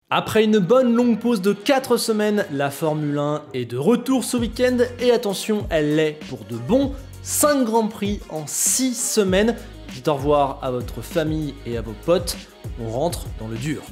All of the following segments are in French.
Après une bonne longue pause de 4 semaines, la Formule 1 est de retour ce week-end et attention, elle l'est pour de bon. 5 Grands Prix en 6 semaines. Dites au revoir à votre famille et à vos potes, on rentre dans le dur.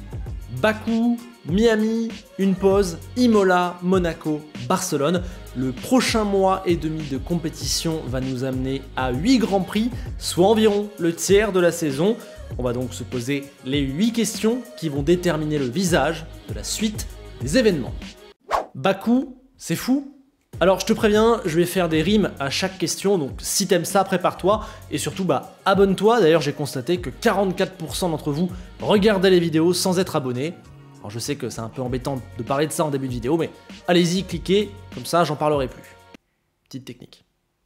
Bakou, Miami, une pause, Imola, Monaco, Barcelone. Le prochain mois et demi de compétition va nous amener à 8 Grands Prix, soit environ le tiers de la saison. On va donc se poser les 8 questions qui vont déterminer le visage de la suite des événements. Bakou, c'est fou? Alors je te préviens, je vais faire des rimes à chaque question, donc si t'aimes ça, prépare-toi et surtout abonne-toi. D'ailleurs j'ai constaté que 44% d'entre vous regardaient les vidéos sans être abonnés. Alors je sais que c'est un peu embêtant de parler de ça en début de vidéo, mais allez-y, cliquez, comme ça j'en parlerai plus. Petite technique.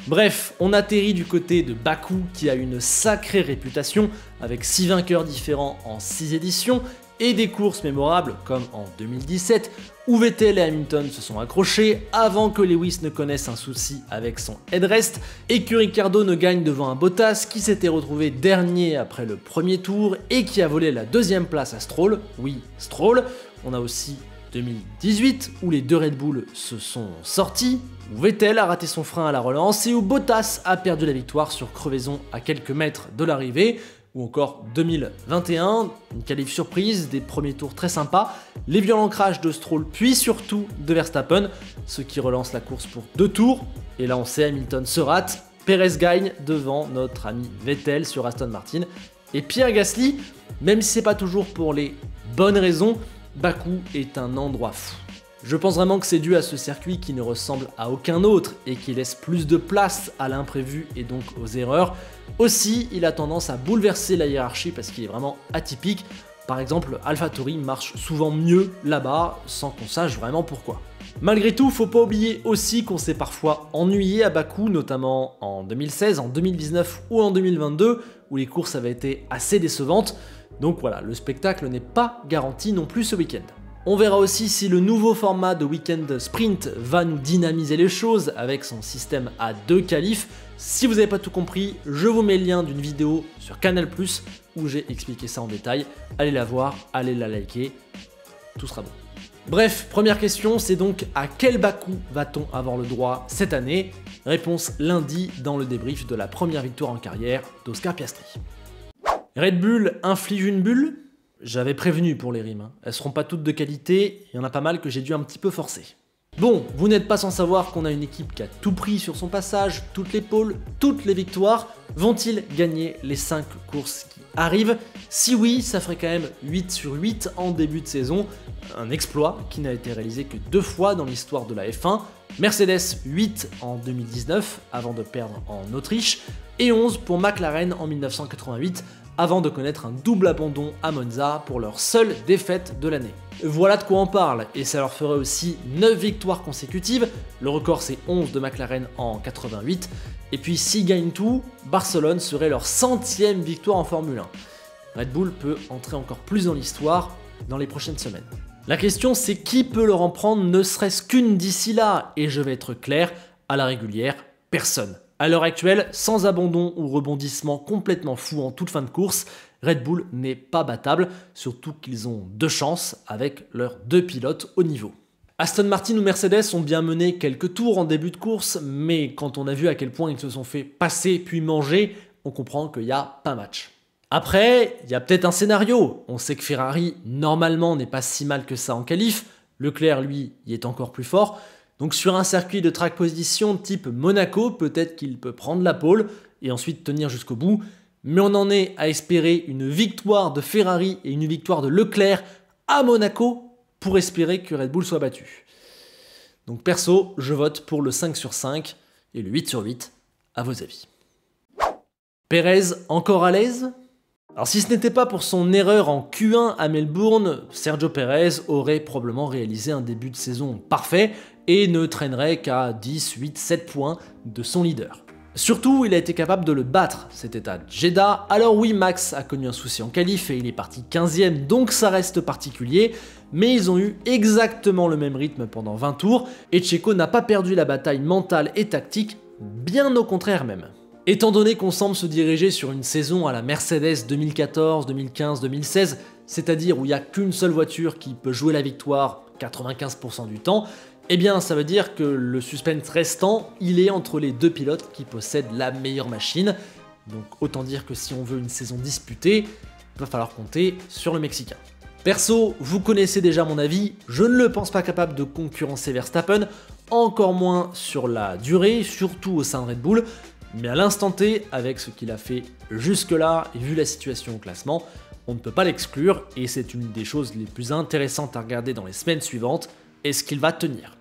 Bref, on atterrit du côté de Bakou qui a une sacrée réputation avec 6 vainqueurs différents en 6 éditions et des courses mémorables comme en 2017 où Vettel et Hamilton se sont accrochés avant que Lewis ne connaisse un souci avec son headrest et que Ricciardo ne gagne devant un Bottas qui s'était retrouvé dernier après le premier tour et qui a volé la 2e place à Stroll. Oui, Stroll. On a aussi 2018 où les deux Red Bull se sont sortis, où Vettel a raté son frein à la relance et où Bottas a perdu la victoire sur crevaison à quelques mètres de l'arrivée, ou encore 2021, une qualif surprise, des premiers tours très sympas, les violents crashs de Stroll puis surtout de Verstappen, ce qui relance la course pour 2 tours, et là on sait Hamilton se rate, Perez gagne devant notre ami Vettel sur Aston Martin, et Pierre Gasly, même si c'est pas toujours pour les bonnes raisons, Bakou est un endroit fou. Je pense vraiment que c'est dû à ce circuit qui ne ressemble à aucun autre et qui laisse plus de place à l'imprévu et donc aux erreurs. Aussi, il a tendance à bouleverser la hiérarchie parce qu'il est vraiment atypique. Par exemple, AlphaTauri marche souvent mieux là-bas sans qu'on sache vraiment pourquoi. Malgré tout, faut pas oublier aussi qu'on s'est parfois ennuyé à Bakou, notamment en 2016, en 2019 ou en 2022, où les courses avaient été assez décevantes. Donc voilà, le spectacle n'est pas garanti non plus ce week-end. On verra aussi si le nouveau format de week-end sprint va nous dynamiser les choses avec son système à 2 qualifs. Si vous n'avez pas tout compris, je vous mets le lien d'une vidéo sur Canal+, où j'ai expliqué ça en détail. Allez la voir, allez la liker, tout sera bon. Bref, première question, c'est donc à quel Bakou va-t-on avoir le droit cette année? Réponse lundi dans le débrief de la première victoire en carrière d'Oscar Piastri. Red Bull inflige une bulle? J'avais prévenu pour les rimes, elles seront pas toutes de qualité, il y en a pas mal que j'ai dû un petit peu forcer. Bon, vous n'êtes pas sans savoir qu'on a une équipe qui a tout pris sur son passage, toutes les pôles, toutes les victoires. Vont-ils gagner les 5 courses qui arrivent? Si oui, ça ferait quand même 8 sur 8 en début de saison, un exploit qui n'a été réalisé que 2 fois dans l'histoire de la F1. Mercedes 8 en 2019 avant de perdre en Autriche et 11 pour McLaren en 1988 avant de connaître un double abandon à Monza pour leur seule défaite de l'année. Voilà de quoi on parle, et ça leur ferait aussi 9 victoires consécutives, le record c'est 11 de McLaren en 88, et puis s'ils gagnent tout, Barcelone serait leur 100e victoire en Formule 1. Red Bull peut entrer encore plus dans l'histoire dans les prochaines semaines. La question c'est qui peut leur en prendre ne serait-ce qu'une d'ici là, et je vais être clair, à la régulière, personne. À l'heure actuelle, sans abandon ou rebondissement complètement fou en toute fin de course, Red Bull n'est pas battable, surtout qu'ils ont 2 chances avec leurs 2 pilotes au niveau. Aston Martin ou Mercedes ont bien mené quelques tours en début de course, mais quand on a vu à quel point ils se sont fait passer puis manger, on comprend qu'il n'y a pas match. Après, il y a peut-être un scénario. On sait que Ferrari, normalement, n'est pas si mal que ça en qualif. Leclerc, lui, y est encore plus fort. Donc sur un circuit de track position type Monaco, peut-être qu'il peut prendre la pole et ensuite tenir jusqu'au bout. Mais on en est à espérer une victoire de Ferrari et une victoire de Leclerc à Monaco pour espérer que Red Bull soit battu. Donc perso, je vote pour le 5 sur 5 et le 8 sur 8. À vos avis. Perez encore à l'aise? Alors si ce n'était pas pour son erreur en Q1 à Melbourne, Sergio Perez aurait probablement réalisé un début de saison parfait et ne traînerait qu'à 10, 8, 7 points de son leader. Surtout, il a été capable de le battre, c'était à Jeddah. Alors oui, Max a connu un souci en qualif et il est parti 15e, donc ça reste particulier, mais ils ont eu exactement le même rythme pendant 20 tours, et Checo n'a pas perdu la bataille mentale et tactique, bien au contraire même. Étant donné qu'on semble se diriger sur une saison à la Mercedes 2014, 2015, 2016, c'est-à-dire où il n'y a qu'une seule voiture qui peut jouer la victoire 95% du temps, eh bien ça veut dire que le suspense restant, il est entre les deux pilotes qui possèdent la meilleure machine. Donc autant dire que si on veut une saison disputée, il va falloir compter sur le Mexicain. Perso, vous connaissez déjà mon avis, je ne le pense pas capable de concurrencer Verstappen, encore moins sur la durée, surtout au sein de Red Bull, mais à l'instant T, avec ce qu'il a fait jusque-là et vu la situation au classement, on ne peut pas l'exclure et c'est une des choses les plus intéressantes à regarder dans les semaines suivantes, est-ce qu'il va tenir?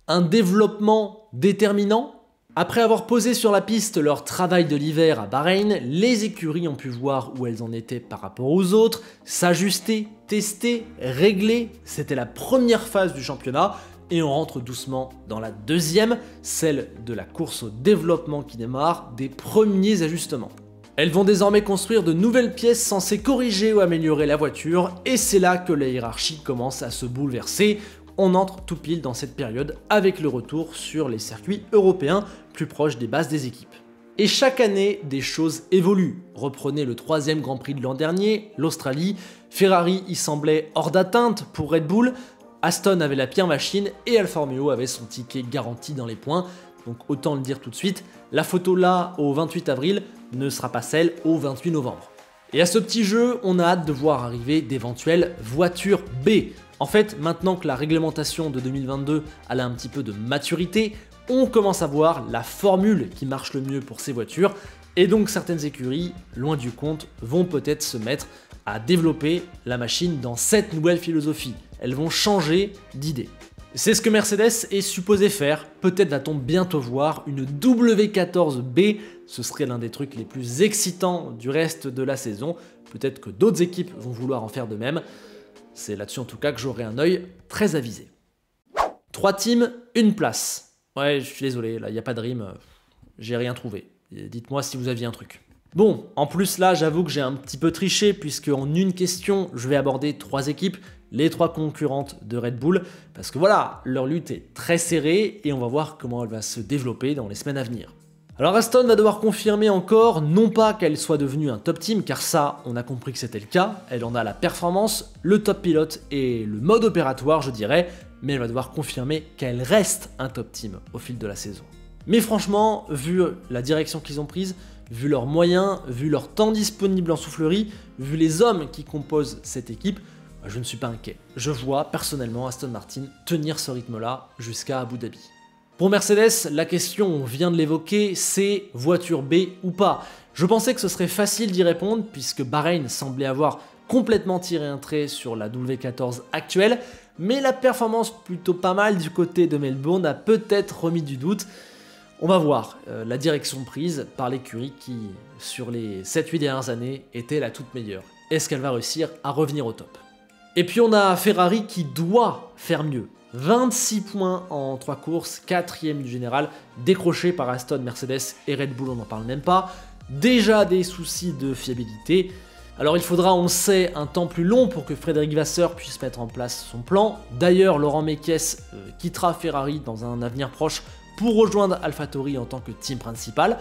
Un développement déterminant? Après avoir posé sur la piste leur travail de l'hiver à Bahreïn, les écuries ont pu voir où elles en étaient par rapport aux autres, s'ajuster, tester, régler, c'était la première phase du championnat, et on rentre doucement dans la deuxième, celle de la course au développement qui démarre, des premiers ajustements. Elles vont désormais construire de nouvelles pièces censées corriger ou améliorer la voiture, et c'est là que la hiérarchie commence à se bouleverser. On entre tout pile dans cette période avec le retour sur les circuits européens plus proches des bases des équipes. Et chaque année, des choses évoluent. Reprenez le 3e Grand Prix de l'an dernier, l'Australie, Ferrari y semblait hors d'atteinte pour Red Bull, Aston avait la pire machine et Alfa Romeo avait son ticket garanti dans les points. Donc autant le dire tout de suite, la photo là au 28 avril ne sera pas celle au 28 novembre. Et à ce petit jeu, on a hâte de voir arriver d'éventuelles voitures B. En fait, maintenant que la réglementation de 2022 a un petit peu de maturité, on commence à voir la formule qui marche le mieux pour ces voitures, et donc certaines écuries, loin du compte, vont peut-être se mettre à développer la machine dans cette nouvelle philosophie. Elles vont changer d'idée. C'est ce que Mercedes est supposé faire, peut-être va-t-on bientôt voir une W14B, ce serait l'un des trucs les plus excitants du reste de la saison, peut-être que d'autres équipes vont vouloir en faire de même. C'est là-dessus en tout cas que j'aurai un œil très avisé. 3 teams, 1 place. Ouais, je suis désolé, là, il n'y a pas de rime, j'ai rien trouvé. Dites-moi si vous aviez un truc. Bon, en plus là, j'avoue que j'ai un petit peu triché, puisque en une question, je vais aborder 3 équipes, les 3 concurrentes de Red Bull, parce que voilà, leur lutte est très serrée, et on va voir comment elle va se développer dans les semaines à venir. Alors Aston va devoir confirmer encore, non pas qu'elle soit devenue un top team, car ça, on a compris que c'était le cas, elle en a la performance, le top pilote et le mode opératoire, je dirais, mais elle va devoir confirmer qu'elle reste un top team au fil de la saison. Mais franchement, vu la direction qu'ils ont prise, vu leurs moyens, vu leur temps disponible en soufflerie, vu les hommes qui composent cette équipe, je ne suis pas inquiet. Je vois personnellement Aston Martin tenir ce rythme-là jusqu'à Abu Dhabi. Pour Mercedes, la question, on vient de l'évoquer, c'est voiture B ou pas. Je pensais que ce serait facile d'y répondre puisque Bahreïn semblait avoir complètement tiré un trait sur la W14 actuelle, mais la performance plutôt pas mal du côté de Melbourne a peut-être remis du doute. On va voir la direction prise par l'écurie qui, sur les 7-8 dernières années, était la toute meilleure. Est-ce qu'elle va réussir à revenir au top? Et puis on a Ferrari qui doit faire mieux. 26 points en 3 courses, 4e du général, décroché par Aston, Mercedes et Red Bull, on n'en parle même pas. Déjà des soucis de fiabilité. Alors il faudra, on le sait, un temps plus long pour que Frédéric Vasseur puisse mettre en place son plan. D'ailleurs, Laurent Mekies quittera Ferrari dans un avenir proche pour rejoindre AlphaTauri en tant que team principal.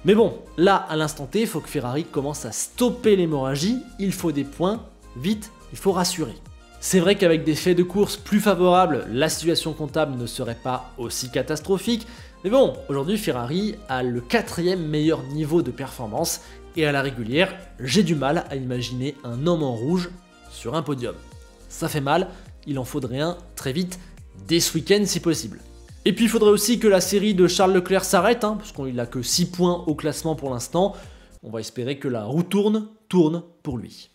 Mais bon, là, à l'instant T, il faut que Ferrari commence à stopper l'hémorragie. Il faut des points, vite, il faut rassurer. C'est vrai qu'avec des faits de course plus favorables, la situation comptable ne serait pas aussi catastrophique, mais bon, aujourd'hui Ferrari a le 4e meilleur niveau de performance, et à la régulière, j'ai du mal à imaginer un homme en rouge sur un podium. Ça fait mal, il en faudrait un très vite, dès ce week-end si possible. Et puis il faudrait aussi que la série de Charles Leclerc s'arrête, parce qu'il n'a que 6 points au classement pour l'instant. On va espérer que la roue tourne pour lui.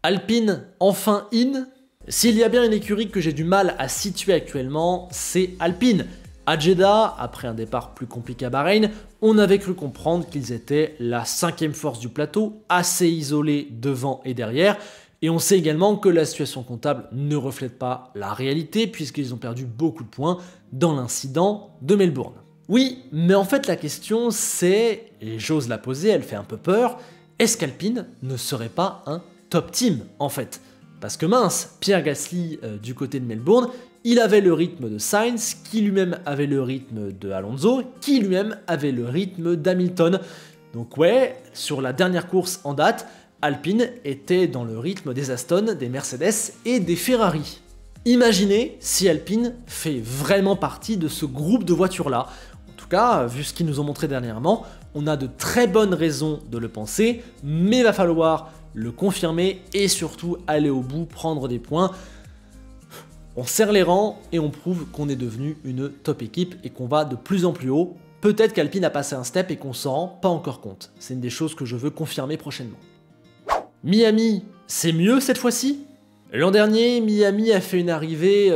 Alpine, enfin in. S'il y a bien une écurie que j'ai du mal à situer actuellement, c'est Alpine. À Jeddah, après un départ plus compliqué à Bahreïn, on avait cru comprendre qu'ils étaient la 5e force du plateau, assez isolés devant et derrière. Et on sait également que la situation comptable ne reflète pas la réalité, puisqu'ils ont perdu beaucoup de points dans l'incident de Melbourne. Oui, mais en fait la question c'est, et j'ose la poser, elle fait un peu peur, est-ce qu'Alpine ne serait pas un top team en fait? Parce que mince, Pierre Gasly du côté de Melbourne, il avait le rythme de Sainz, qui lui-même avait le rythme de Alonso, qui lui-même avait le rythme d'Hamilton. Donc ouais, sur la dernière course en date, Alpine était dans le rythme des Aston, des Mercedes et des Ferrari. Imaginez si Alpine fait vraiment partie de ce groupe de voitures-là. En tout cas, vu ce qu'ils nous ont montré dernièrement, on a de très bonnes raisons de le penser, mais il va falloir le confirmer et surtout aller au bout, prendre des points. On serre les rangs et on prouve qu'on est devenu une top équipe et qu'on va de plus en plus haut. Peut-être qu'Alpine a passé un step et qu'on s'en rend pas encore compte. C'est une des choses que je veux confirmer prochainement. Miami, c'est mieux cette fois-ci? L'an dernier, Miami a fait une arrivée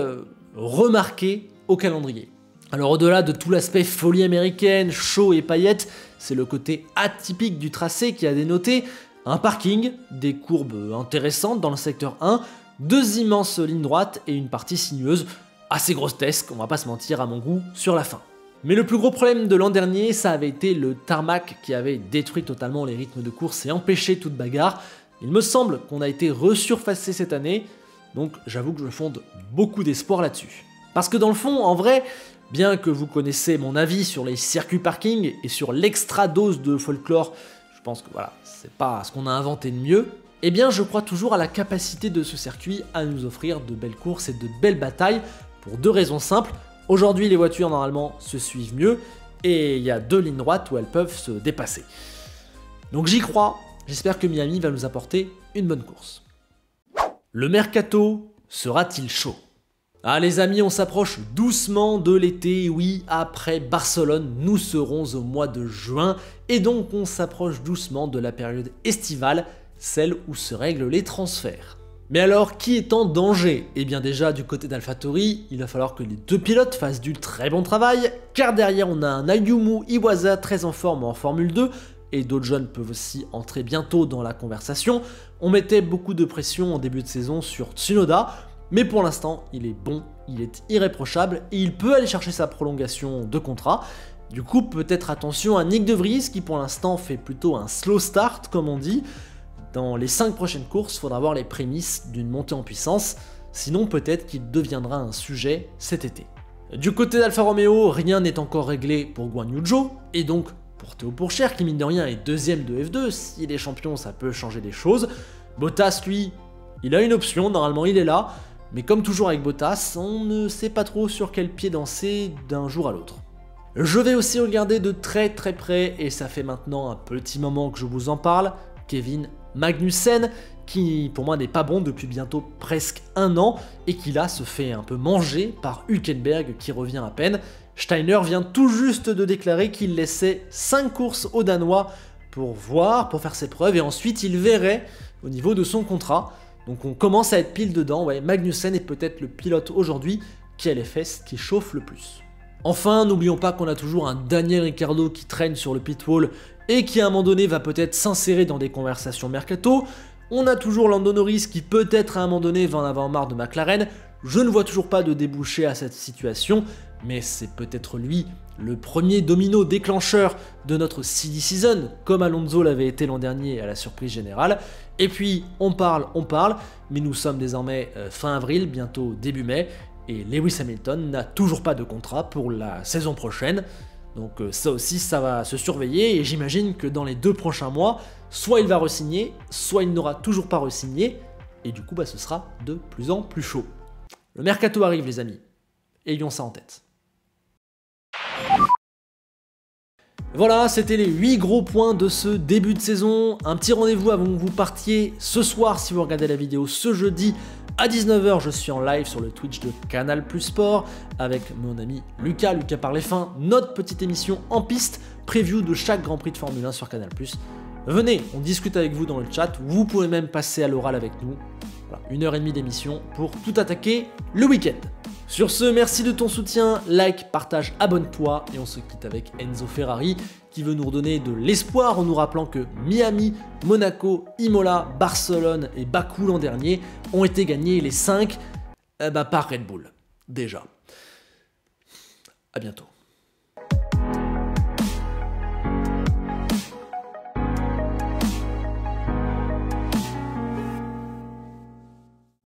remarquée au calendrier. Alors au-delà de tout l'aspect folie américaine, show et paillettes, c'est le côté atypique du tracé qui a dénoté un parking, des courbes intéressantes dans le secteur 1, 2 immenses lignes droites et une partie sinueuse, assez grotesque, on va pas se mentir à mon goût, sur la fin. Mais le plus gros problème de l'an dernier, ça avait été le tarmac qui avait détruit totalement les rythmes de course et empêché toute bagarre. Il me semble qu'on a été resurfacé cette année, donc j'avoue que je fonde beaucoup d'espoir là-dessus. Parce que dans le fond, en vrai, bien que vous connaissez mon avis sur les circuits parking et sur l'extra dose de folklore, je pense que voilà, c'est pas ce qu'on a inventé de mieux, eh bien je crois toujours à la capacité de ce circuit à nous offrir de belles courses et de belles batailles, pour 2 raisons simples. Aujourd'hui, les voitures normalement se suivent mieux, et il y a 2 lignes droites où elles peuvent se dépasser. Donc j'y crois. J'espère que Miami va nous apporter une bonne course. Le mercato sera-t-il chaud? Ah les amis, on s'approche doucement de l'été, oui, après Barcelone, nous serons au mois de juin, et donc on s'approche doucement de la période estivale, celle où se règlent les transferts. Mais alors, qui est en danger? Eh bien déjà, du côté d'AlphaTauri, il va falloir que les 2 pilotes fassent du très bon travail, car derrière on a un Ayumu Iwasa très en forme en Formule 2, et d'autres jeunes peuvent aussi entrer bientôt dans la conversation. On mettait beaucoup de pression en début de saison sur Tsunoda, mais pour l'instant, il est bon, il est irréprochable, et il peut aller chercher sa prolongation de contrat. Du coup, peut-être attention à Nyck de Vries, qui pour l'instant fait plutôt un slow start, comme on dit. Dans les 5 prochaines courses, il faudra voir les prémices d'une montée en puissance, sinon peut-être qu'il deviendra un sujet cet été. Du côté d'Alfa Romeo, rien n'est encore réglé pour Guan Yu Zhou, et donc pour Théo Pourchaire, qui mine de rien est 2ème de F2, s'il est champion ça peut changer des choses. Bottas lui, il a une option, normalement il est là, mais comme toujours avec Bottas, on ne sait pas trop sur quel pied danser d'un jour à l'autre. Je vais aussi regarder de très près, et ça fait maintenant un petit moment que je vous en parle, Kevin Magnussen, qui pour moi n'est pas bon depuis bientôt presque 1 an, et qui là se fait un peu manger par Hülkenberg qui revient à peine. Steiner vient tout juste de déclarer qu'il laissait 5 courses aux Danois pour voir, pour faire ses preuves, et ensuite il verrait au niveau de son contrat. Donc on commence à être pile dedans, ouais, Magnussen est peut-être le pilote aujourd'hui qui a les fesses qui chauffent le plus. Enfin, n'oublions pas qu'on a toujours un Daniel Ricciardo qui traîne sur le pit wall et qui à un moment donné va peut-être s'insérer dans des conversations mercato. On a toujours Lando Norris qui peut-être à un moment donné va en avoir marre de McLaren. Je ne vois toujours pas de débouché à cette situation, mais c'est peut-être lui le premier domino déclencheur de notre silly season, comme Alonso l'avait été l'an dernier à la surprise générale. Et puis on parle, mais nous sommes désormais fin avril, bientôt début mai, et Lewis Hamilton n'a toujours pas de contrat pour la saison prochaine. Donc ça aussi, ça va se surveiller, et j'imagine que dans les 2 prochains mois, soit il va re-signer, soit il n'aura toujours pas re-signé, et du coup ce sera de plus en plus chaud. Le mercato arrive les amis, ayons ça en tête. Voilà, c'était les 8 gros points de ce début de saison. Un petit rendez-vous avant que vous partiez ce soir si vous regardez la vidéo ce jeudi à 19 h. Je suis en live sur le Twitch de Canal Plus Sport avec mon ami Lucas par les fins, notre petite émission en piste, preview de chaque Grand Prix de Formule 1 sur Canal Plus. Venez, on discute avec vous dans le chat, vous pouvez même passer à l'oral avec nous. Voilà, 1h30 d'émission pour tout attaquer le week-end. Sur ce, merci de ton soutien, like, partage, abonne-toi, et on se quitte avec Enzo Ferrari qui veut nous redonner de l'espoir en nous rappelant que Miami, Monaco, Imola, Barcelone et Bakou l'an dernier ont été gagnés les 5 par Red Bull. Déjà. À bientôt.